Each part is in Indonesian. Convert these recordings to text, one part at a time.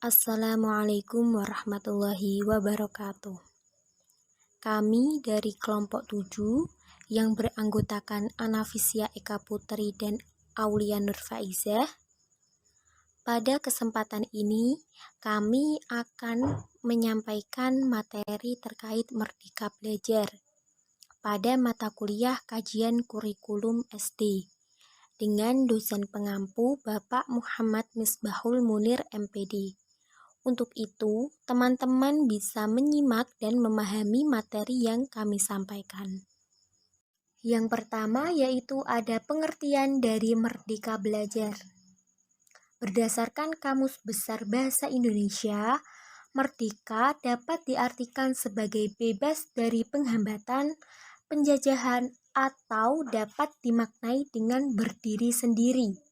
Assalamualaikum warahmatullahi wabarakatuh. Kami dari kelompok 7 yang beranggotakan Anafisya Eka Putri dan Aulia Nur Faizah. Pada kesempatan ini, kami akan menyampaikan materi terkait Merdeka Belajar pada mata kuliah kajian kurikulum SD dengan dosen pengampu Bapak Muhammad Misbahul Munir MPD. Untuk itu, teman-teman bisa menyimak dan memahami materi yang kami sampaikan. Yang pertama yaitu ada pengertian dari Merdeka Belajar. Berdasarkan Kamus Besar Bahasa Indonesia, merdeka dapat diartikan sebagai bebas dari penghambatan, penjajahan, atau dapat dimaknai dengan berdiri sendiri.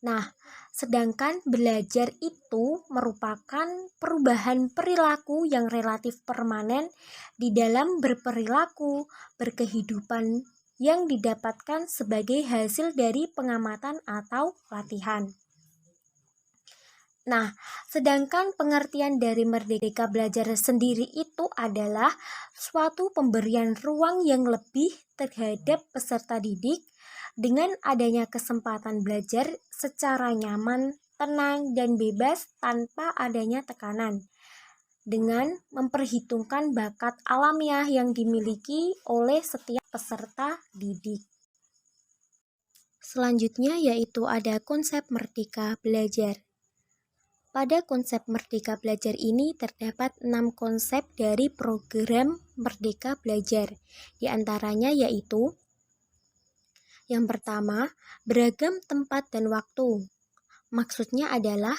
Nah, sedangkan belajar itu merupakan perubahan perilaku yang relatif permanen di dalam berperilaku, berkehidupan yang didapatkan sebagai hasil dari pengamatan atau latihan. Nah, sedangkan pengertian dari Merdeka Belajar sendiri itu adalah suatu pemberian ruang yang lebih terhadap peserta didik dengan adanya kesempatan belajar secara nyaman, tenang, dan bebas tanpa adanya tekanan, dengan memperhitungkan bakat alamiah yang dimiliki oleh setiap peserta didik. Selanjutnya yaitu ada konsep Merdeka Belajar. Pada konsep Merdeka Belajar ini terdapat 6 konsep dari program Merdeka Belajar. Di antaranya yaitu yang pertama, beragam tempat dan waktu. Maksudnya adalah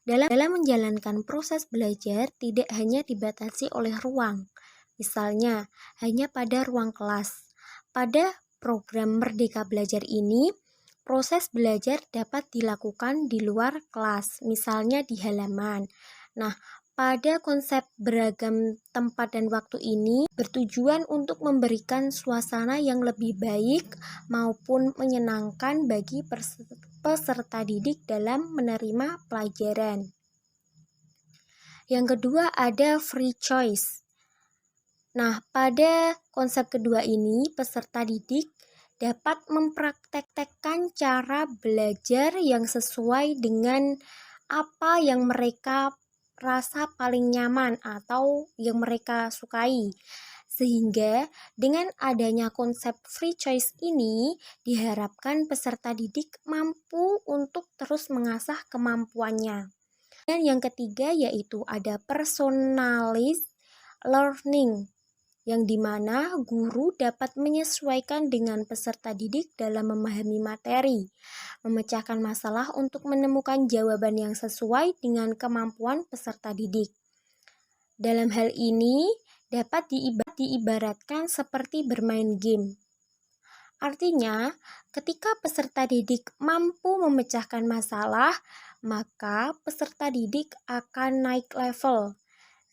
dalam menjalankan proses belajar tidak hanya dibatasi oleh ruang. Misalnya, hanya pada ruang kelas. Pada program Merdeka Belajar ini, proses belajar dapat dilakukan di luar kelas, misalnya di halaman. Nah, pada konsep beragam tempat dan waktu ini bertujuan untuk memberikan suasana yang lebih baik maupun menyenangkan bagi peserta didik dalam menerima pelajaran. Yang kedua ada free choice. Nah, pada konsep kedua ini peserta didik dapat mempraktekkan cara belajar yang sesuai dengan apa yang mereka rasa paling nyaman atau yang mereka sukai. Sehingga dengan adanya konsep free choice ini diharapkan peserta didik mampu untuk terus mengasah kemampuannya. Dan yang ketiga yaitu ada personalized learning, yang dimana guru dapat menyesuaikan dengan peserta didik dalam memahami materi, memecahkan masalah untuk menemukan jawaban yang sesuai dengan kemampuan peserta didik. Dalam hal ini dapat diibaratkan seperti bermain game. Artinya, ketika peserta didik mampu memecahkan masalah, maka peserta didik akan naik level.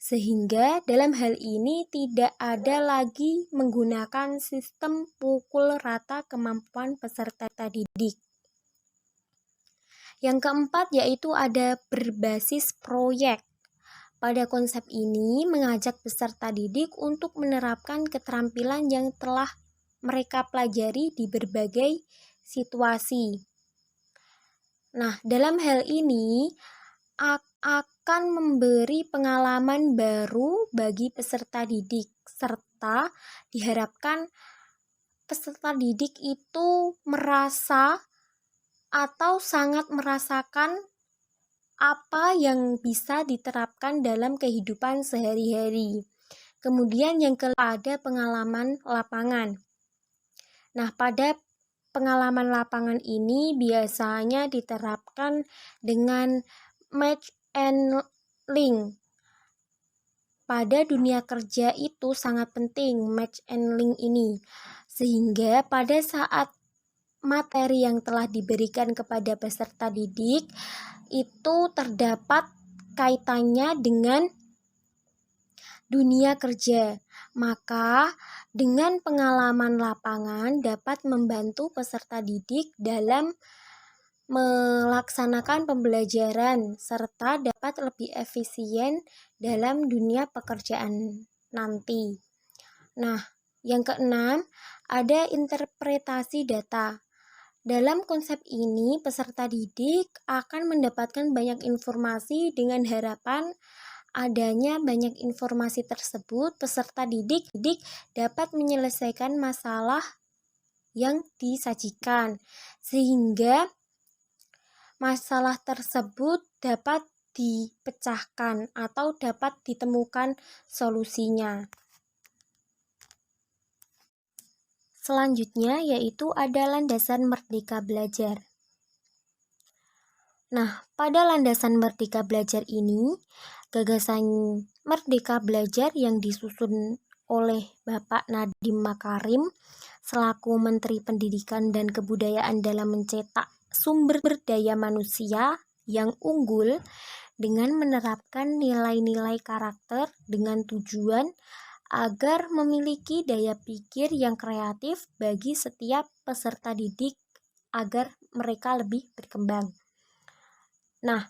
Sehingga dalam hal ini tidak ada lagi menggunakan sistem pukul rata kemampuan peserta didik. Yang keempat yaitu ada berbasis proyek. Pada konsep ini mengajak peserta didik untuk menerapkan keterampilan yang telah mereka pelajari di berbagai situasi. Nah, dalam hal ini akan memberi pengalaman baru bagi peserta didik, serta diharapkan peserta didik itu merasa atau sangat merasakan apa yang bisa diterapkan dalam kehidupan sehari-hari. Kemudian yang kedua ada pengalaman lapangan. Nah, pada pengalaman lapangan ini biasanya diterapkan dengan match and link. Pada dunia kerja itu sangat penting match and link ini, sehingga pada saat materi yang telah diberikan kepada peserta didik itu terdapat kaitannya dengan dunia kerja. Maka dengan pengalaman lapangan dapat membantu peserta didik dalam melaksanakan pembelajaran serta dapat lebih efisien dalam dunia pekerjaan nanti. Nah, yang keenam, ada interpretasi data. Dalam konsep ini, peserta didik akan mendapatkan banyak informasi dengan harapan adanya banyak informasi tersebut, peserta didik dapat menyelesaikan masalah yang disajikan, sehingga masalah tersebut dapat dipecahkan atau dapat ditemukan solusinya. Selanjutnya yaitu ada landasan merdeka belajar. Nah, pada landasan merdeka belajar ini, gagasan merdeka belajar yang disusun oleh Bapak Nadiem Makarim selaku Menteri Pendidikan dan Kebudayaan dalam mencetak sumber daya manusia yang unggul dengan menerapkan nilai-nilai karakter dengan tujuan agar memiliki daya pikir yang kreatif bagi setiap peserta didik agar mereka lebih berkembang. Nah,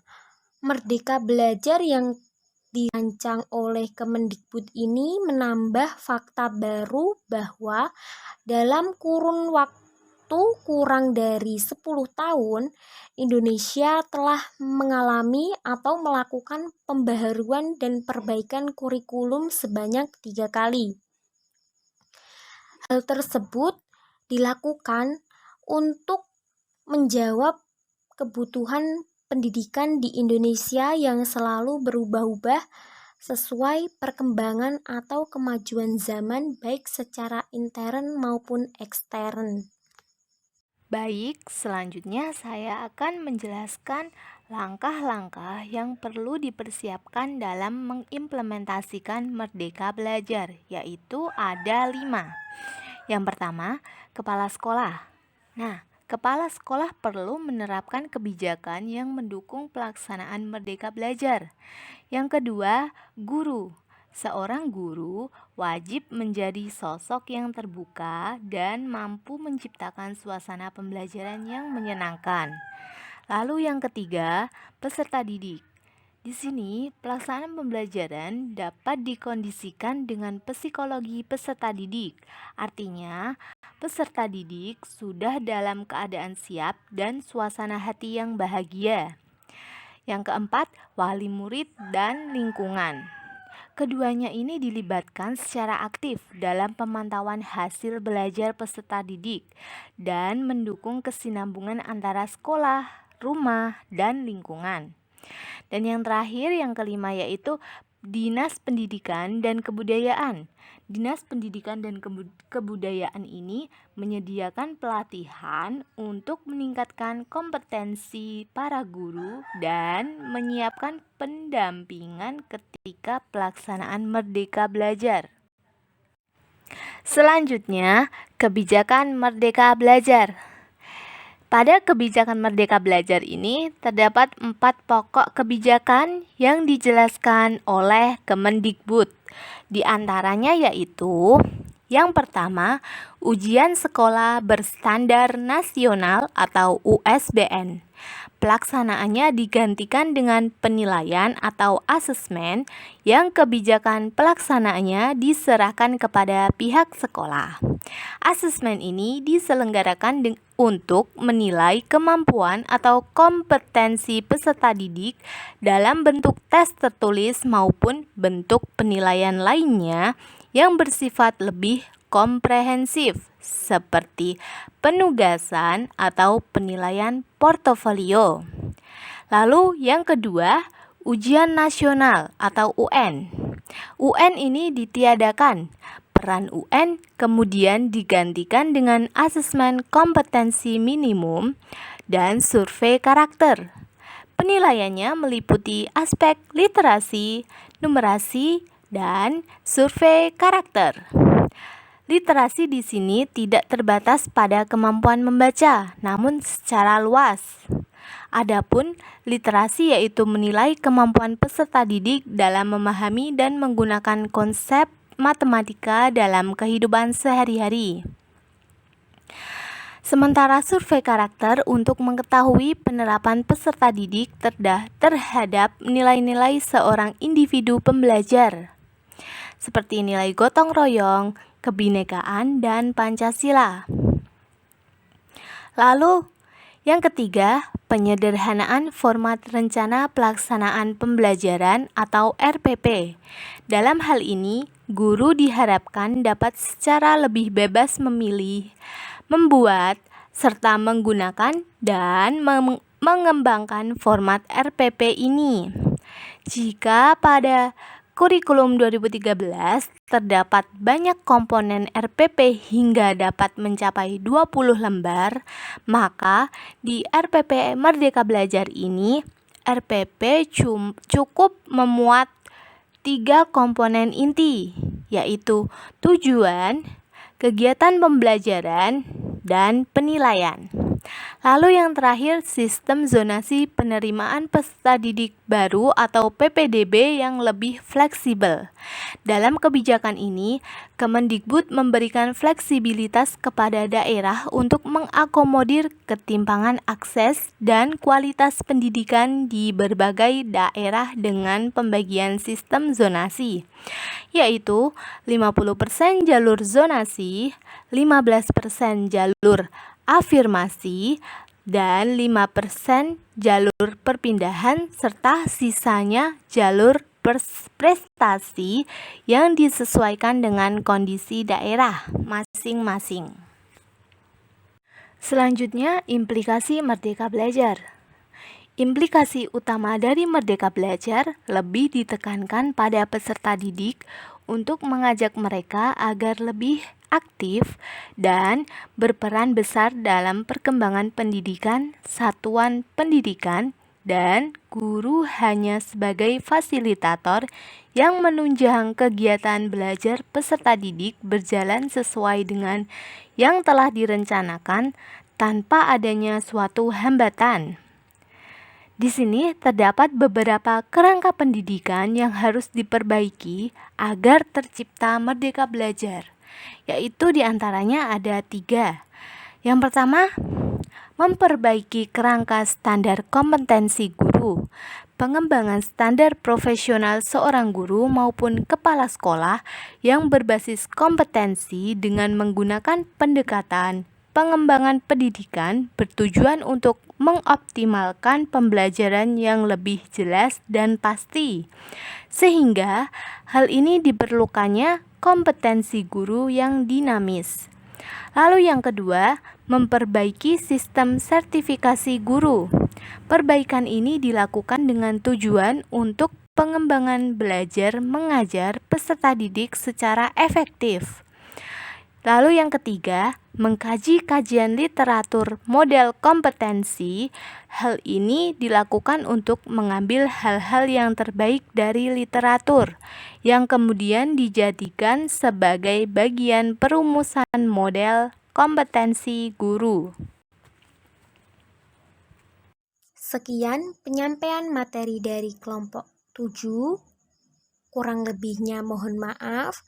Merdeka Belajar yang dirancang oleh Kemendikbud ini menambah fakta baru bahwa dalam kurun waktu kurang dari 10 tahun, Indonesia telah mengalami atau melakukan pembaharuan dan perbaikan kurikulum sebanyak 3 kali. Hal tersebut dilakukan untuk menjawab kebutuhan pendidikan di Indonesia yang selalu berubah-ubah sesuai perkembangan atau kemajuan zaman baik secara intern maupun ekstern. Baik, selanjutnya saya akan menjelaskan langkah-langkah yang perlu dipersiapkan dalam mengimplementasikan Merdeka Belajar, yaitu ada 5. Yang pertama, kepala sekolah. Nah, kepala sekolah perlu menerapkan kebijakan yang mendukung pelaksanaan Merdeka Belajar. Yang kedua, guru. Seorang guru wajib menjadi sosok yang terbuka dan mampu menciptakan suasana pembelajaran yang menyenangkan. Lalu yang ketiga, peserta didik. Di sini, pelaksanaan pembelajaran dapat dikondisikan dengan psikologi peserta didik. Artinya, peserta didik sudah dalam keadaan siap dan suasana hati yang bahagia. Yang keempat, wali murid dan lingkungan. Keduanya ini dilibatkan secara aktif dalam pemantauan hasil belajar peserta didik dan mendukung kesinambungan antara sekolah, rumah, dan lingkungan. Dan yang terakhir, yang kelima, yaitu Dinas Pendidikan dan Kebudayaan. Dinas Pendidikan dan Kebudayaan ini menyediakan pelatihan untuk meningkatkan kompetensi para guru dan menyiapkan pendampingan ketika pelaksanaan Merdeka Belajar. Selanjutnya, kebijakan Merdeka Belajar. Pada kebijakan Merdeka Belajar ini terdapat 4 pokok kebijakan yang dijelaskan oleh Kemendikbud. Di antaranya yaitu yang pertama, ujian sekolah berstandar nasional atau USBN. Pelaksanaannya digantikan dengan penilaian atau asesmen yang kebijakan pelaksanaannya diserahkan kepada pihak sekolah. Asesmen ini diselenggarakan untuk menilai kemampuan atau kompetensi peserta didik dalam bentuk tes tertulis maupun bentuk penilaian lainnya yang bersifat lebih komprehensif seperti penugasan atau penilaian portofolio. Lalu yang kedua, ujian nasional atau UN. UN ini ditiadakan. Peran UN kemudian digantikan dengan asesmen kompetensi minimum dan survei karakter. Penilaiannya meliputi aspek literasi, numerasi, dan survei karakter. Literasi di sini tidak terbatas pada kemampuan membaca, namun secara luas. Adapun literasi yaitu menilai kemampuan peserta didik dalam memahami dan menggunakan konsep matematika dalam kehidupan sehari-hari. Sementara survei karakter untuk mengetahui penerapan peserta didik terhadap nilai-nilai seorang individu pembelajar, seperti nilai gotong royong, kebinekaan, dan Pancasila. Lalu, yang ketiga, penyederhanaan format rencana pelaksanaan pembelajaran atau RPP. Dalam hal ini, guru diharapkan dapat secara lebih bebas memilih, membuat, serta menggunakan dan mengembangkan format RPP ini. Jika pada kurikulum 2013 terdapat banyak komponen RPP hingga dapat mencapai 20 lembar, maka di RPP Merdeka Belajar ini, RPP cukup memuat 3 komponen inti, yaitu tujuan, kegiatan pembelajaran, dan penilaian. Lalu yang terakhir, sistem zonasi penerimaan peserta didik baru atau PPDB yang lebih fleksibel. Dalam kebijakan ini, Kemendikbud memberikan fleksibilitas kepada daerah untuk mengakomodir ketimpangan akses dan kualitas pendidikan di berbagai daerah dengan pembagian sistem zonasi, yaitu 50% jalur zonasi, 15% jalur afirmasi, dan 5% jalur perpindahan, serta sisanya jalur prestasi yang disesuaikan dengan kondisi daerah masing-masing. Selanjutnya, implikasi Merdeka Belajar. Implikasi utama dari Merdeka Belajar lebih ditekankan pada peserta didik untuk mengajak mereka agar lebih aktif dan berperan besar dalam perkembangan pendidikan satuan pendidikan, dan guru hanya sebagai fasilitator yang menunjang kegiatan belajar peserta didik berjalan sesuai dengan yang telah direncanakan tanpa adanya suatu hambatan. Di sini terdapat beberapa kerangka pendidikan yang harus diperbaiki agar tercipta Merdeka Belajar, yaitu diantaranya ada 3. Yang pertama, memperbaiki kerangka standar kompetensi guru, pengembangan standar profesional seorang guru maupun kepala sekolah yang berbasis kompetensi dengan menggunakan pendekatan pengembangan pendidikan bertujuan untuk mengoptimalkan pembelajaran yang lebih jelas dan pasti, sehingga hal ini diperlukannya kompetensi guru yang dinamis. Lalu yang kedua, memperbaiki sistem sertifikasi guru. Perbaikan ini dilakukan dengan tujuan untuk pengembangan belajar mengajar peserta didik secara efektif. Lalu yang ketiga, mengkaji kajian literatur model kompetensi. Hal ini dilakukan untuk mengambil hal-hal yang terbaik dari literatur, yang kemudian dijadikan sebagai bagian perumusan model kompetensi guru. Sekian penyampaian materi dari kelompok 7. Kurang lebihnya mohon maaf.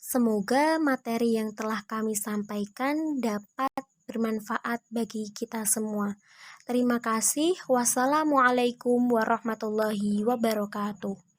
Semoga materi yang telah kami sampaikan dapat bermanfaat bagi kita semua. Terima kasih. Wassalamualaikum warahmatullahi wabarakatuh.